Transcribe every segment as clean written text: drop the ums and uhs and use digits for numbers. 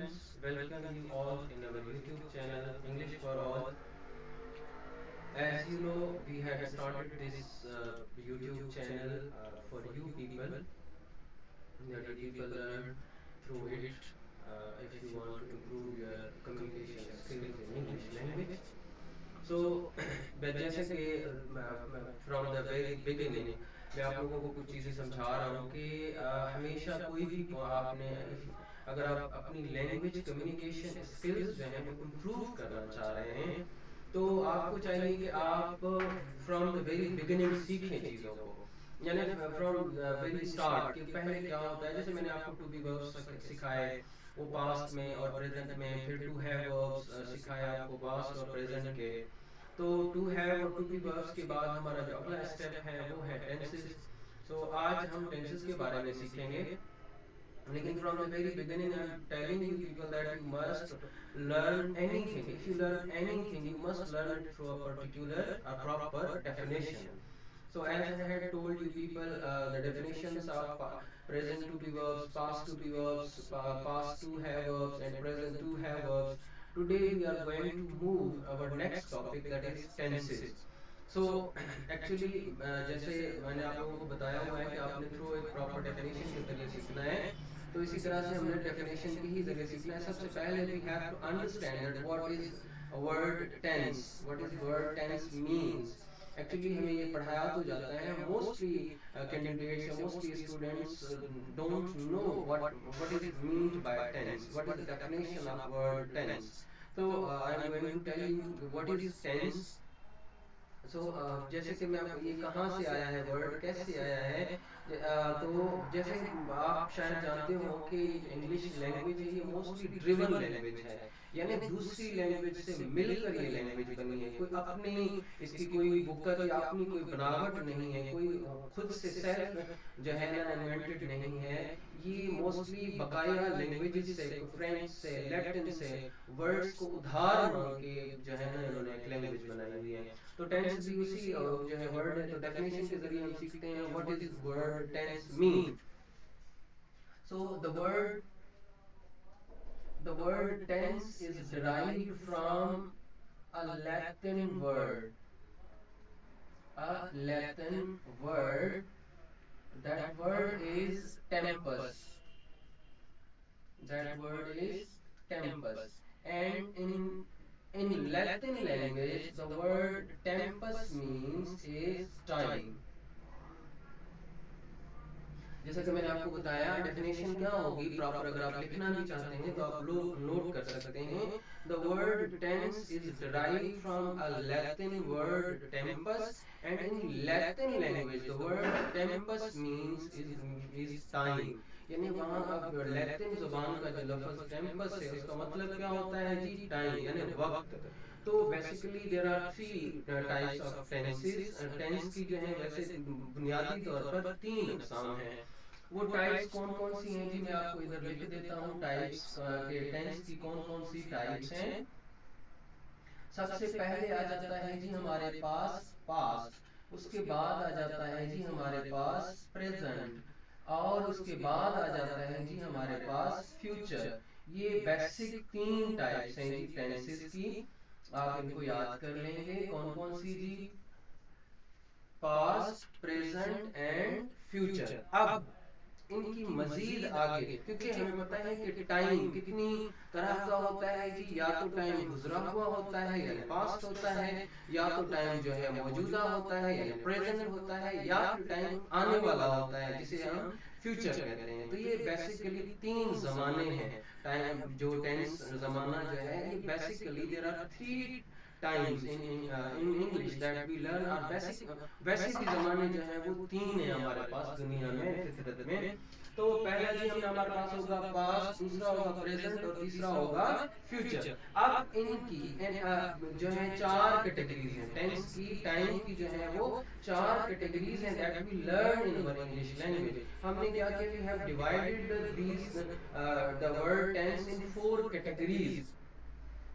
friends, welcome you all in our YouTube channel English for All. As you know, we had started this YouTube channel for you people, that you people learn through it if you want to improve your communication skills in English language. So जैसे कि from the very beginning मैं आप लोगों को कुछ चीज़ें समझा रहा हूँ कि हमेशा कोई भी आपने अगर आप अपनी लैंग्वेज कम्युनिकेशन स्किल्स जो हैं वो इम्प्रूव करना चाह रहे हैं तो आपको चाहिए कि आप फ्रॉम द वेरी बिगिनिंग सीखें चीज़ों को, यानी फ्रॉम वेरी स्टार्ट कि पहले क्या होता है। जैसे मैंने आपको टू बी वर्ब्स सिखाए वो पास्ट में और प्रेजेंट में, फिर टू हैव वर्ब्स सिखाए आपको पास्ट और प्रेजेंट के। तो टू हैव और टू बी वर्ब्स के बाद हमारा जो अगला स्टेप है वो है टेंसेस। सो आज हम टेंसेस के बारे में सीखेंगे, लेकिन from the very beginning I am telling you people that you must learn anything, if you learn anything you must learn it through a particular a proper definition. So as I had told you people, the definitions of present to be verbs, past to be verbs, past to have verbs and present to have verbs. Today we are going to move our next topic, that is tenses. So actually जैसे मैंने आप लोगों को बताया हुआ है कि आपने थ्रू एक प्रॉपर डेफिनेशन के जरिए सीखना है, तो इसी तरह से हमने डेफिनेशन के ही जरिए सीखना है। सबसे पहले we have to understand that what is word tense, what is word tense means. Actually हमें ये पढ़ाया तो जाता है, मोस्टली कैंडिडेट्स या mostly students don't know what is meant by tense, what is the definition of word tense. तो I am going to tell you what is tense. So जैसे कि मैं आपको, ये कहाँ से आया है वर्ड, कैसे आया है, तो जैसे आप शायद जानते हो कि इंग्लिश लैंग्वेज है ये मोस्टली ड्रिवन लैंग्वेज है, यानी दूसरी लैंग्वेज से मिलकर ये लैंग्वेज बनी है। कोई अपनी इसकी कोई बुकत या अपनी कोई बनावट नहीं है, कोई खुद से सेल्फ जो है ना इन्वेंटेड नहीं है। ये मोस्टली बकाया लैंग्वेजेस से, फ्रेंच से, लैटिन से वर्ड्स को उधार मांग के जो है ना इन्होंने एक लैंग्वेज बनाई हुई है। तो टेंस भी उसी जो है वर्ड है, तो डेफिनेशन के जरिए हम सीखते हैं what is word tense mean. So the word tense is derived from a Latin word, a Latin word. That word is tempus. That word is tempus. And in Latin language, the word tempus means is time. जैसा कि मैंने आपको बताया definition क्या होगी proper, अगर आप लिखना भी चाहते हैं तो आप लोग नोट कर सकते हैं। The word tense is derived from a Latin word tempus, and in Latin language the word tempus means is time. यानी वहाँ अब लैटिन जुबान का जो लफ्ज टेम्पस है उसका मतलब क्या होता है जी, टाइम यानी वक्त। तो basically there are three types of tenses. Tense की जो है वैसे बुनियादी तौर पर तीन अकसाम हैं। वो टाइप्स कौन कौन सी हैं जी, मैं आपको इधर लिख देता हूँ टाइप्स के टेंस की कौन कौन सी टाइप्स हैं। सबसे पहले आ जाता है जी हमारे पास पास्ट, उसके बाद आ जाता है जी हमारे पास प्रेजेंट, और उसके बाद आ जाता है जी हमारे पास फ्यूचर। ये बेसिक तीन टाइप्स हैं जी टेंसेस की। आप इनको याद कर लेंगे कौन कौन सी जी, पास्ट, प्रेजेंट एंड फ्यूचर। अब इनकी मजीद आगे, क्योंकि हमें पता है कि टाइम कितनी तरह का होता है जी, या तो टाइम गुजरा हुआ होता है यानी पास्ट होता है, या तो टाइम जो है मौजूदा होता है यानी प्रेजेंट होता है, या फिर टाइम आने वाला होता है जिसे हम फ्यूचर कहते हैं। तो ये बेसिकली तीन जमाने हैं। टाइम जो टेंस जमाना जो है ये basically there are three times in English that we learn are basic. वैसे भी जमाने जो है वो तीन है हमारे पास दुनिया में, फितरत में। तो पहला जी हमने हमारे पास होगा पास्ट, दूसरा होगा प्रेजेंट और तीसरा होगा फ्यूचर। अब इनकी जो है चार कैटेगरीज हैं टेंस की, टाइम की जो है वो चार कैटेगरीज हैं that we learn in our English language. हमने क्या किया, we have divided these the word tense in four categories.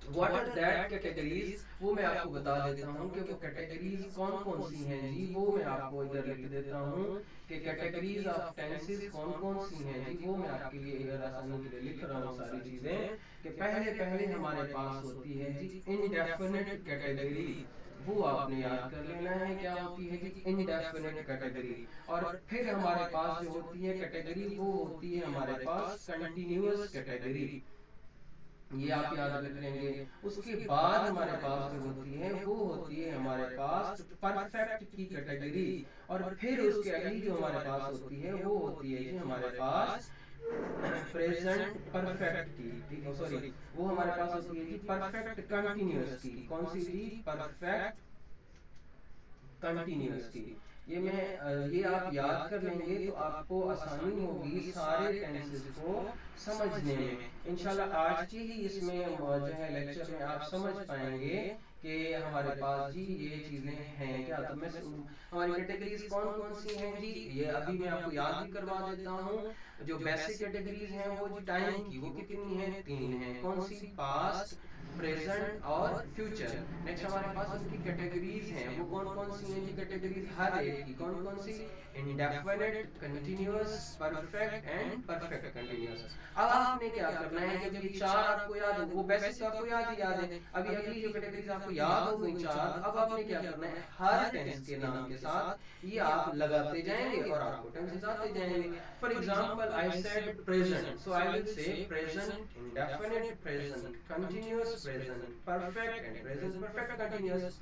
What are that categories, वो मैं आपको बता देता हूँ कि वो कैटेगरीज कौन कौन सी हैं जी। वो मैं आपको इधर लिख देता हूँ कि कैटेगरीज ऑफ टेंसेस कौन कौन सी हैं जी। वो मैं आपके लिए इधर आसानी के लिए लिख रहा हूँ सारी चीजें। कि पहले पहले हमारे पास होती है जी इनडेफिनिट कैटेगरी। वो आपने याद कर लेना है क्या होती है जी, इनडेफिनिट कैटेगरी। और फिर हमारे पास जो होती है कैटेगरी, वो होती है हमारे पास कंटिन्यूअस कैटेगरी। ये आप याद रख लेंगे। उसके बाद हमारे पास जो होती है वो होती है हमारे पास परफेक्ट की कैटेगरी। और फिर उसके अगली जो हमारे पास होती है वो होती है जी हमारे पास प्रेजेंट परफेक्ट की। ठीक है, सॉरी, वो हमारे पास होती है जी परफेक्ट कंटिन्यूअस की। कौन सी जी, परफेक्ट कंटिन्यूअस की। ये आप याद कर लेंगे तो आपको आसानी होगी सारे टेंसेस को समझने में। इंशाल्लाह आज के ही इसमें जो है लेक्चर में आप समझ पाएंगे कि हमारे पास जी ये चीजें हैं क्या। तो हमारी कैटेगरीज कौन कौन सी हैं जी, ये अभी मैं आपको याद भी करवा देता हूँ। जो बेसिक कैटेगरीज हैं वो जी टाइम की, वो कितनी है, 3 है। कौन सी, पास्ट, प्रेजेंट और फ्यूचर। नेक्स्ट हमारे पास उनकी कैटेगरीज हैं, वो कौन कौन सी हैं जी कैटेगरीज, हर एक की कौन कौन सी, indefinite, continuous, perfect and perfect continuous. अब आपने क्या करना है, जब ये चार आपको याद हो, वो बेसिक तो आपको याद ही याद है, अभी अगली जो कैटेगरीज आपको याद हो गई चार, तो अब आपने क्या करना है, हर टेंस के नाम के साथ ये आप लगाते जाएंगे और आपको टेंसेस आते जाएंगे। For example I said present, so I will say present indefinite, present continuous, present perfect and present perfect continuous.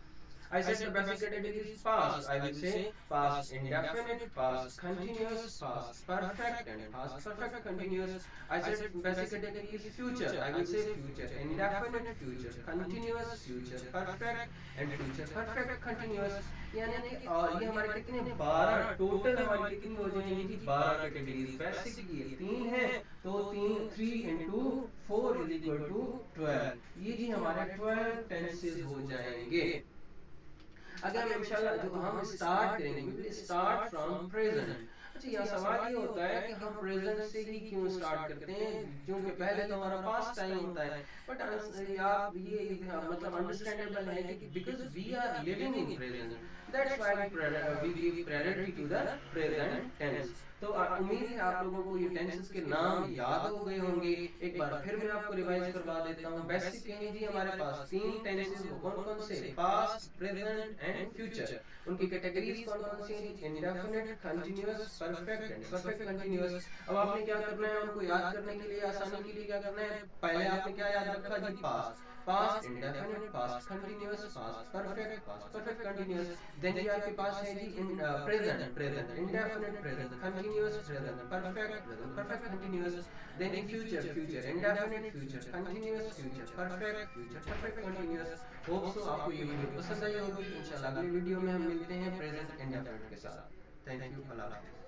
I said the basic category is past. I will say past indefinite, past continuous, past perfect and past perfect continuous. I said basic category is future. I will say future indefinite, future continuous, future perfect and future perfect continuous. यानी कि और ये हमारे कितने 12 total हमारी कितनी हो जाएंगी जी, 12 कैटेगरीज। बेसिक ये 3 है, तो 3 into 4 = 12। ये जी हमारे 12 टेंसेस हो जाएंगे। अगर हम इंशाल्लाह जो हम स्टार्ट करेंगे, we will start from present. अच्छा, यहाँ सवाल ये होता है कि हम प्रेजेंट से ही क्यों स्टार्ट करते हैं, क्योंकि पहले तो हमारा पास्ट टाइम होता है। बट आप ये मतलब अंडरस्टैंडेबल है कि because we are living in present, that's why we give priority to the present tense. तो उम्मीद है आप लोगों को ये टेंसेस के नाम याद हो गए होंगे। एक बार फिर मैं आपको रिवाइज करवा देता हूँ। बेसिक हैं जी हमारे पास 3 टेंसेस, वो कौन कौन से, पास्ट, प्रेजेंट एंड फ्यूचर। उनकी कैटेगरीज कौन कौन सी हैं जी, indefinite, continuous, perfect and perfect continuous. अब आपने क्या करना है, उनको याद करने के लिए, आसानी के लिए क्या करना है, पहले आपने क्या याद रखा जी, past, past indefinite, past continuous, past perfect continuous. Then जी आपके पास है जी in present, present indefinite, present continuous, present perfect continuous. Then जी future, future indefinite, future continuous, future perfect continuous. Hope so आपको ये वीडियो पसंद आई होगी। इंशाल्लाह अगली वीडियो में हम मिलते हैं प्रेजेंट इंडेफिनिट के साथ। थैंक यू, अल्लाह हाफिज़।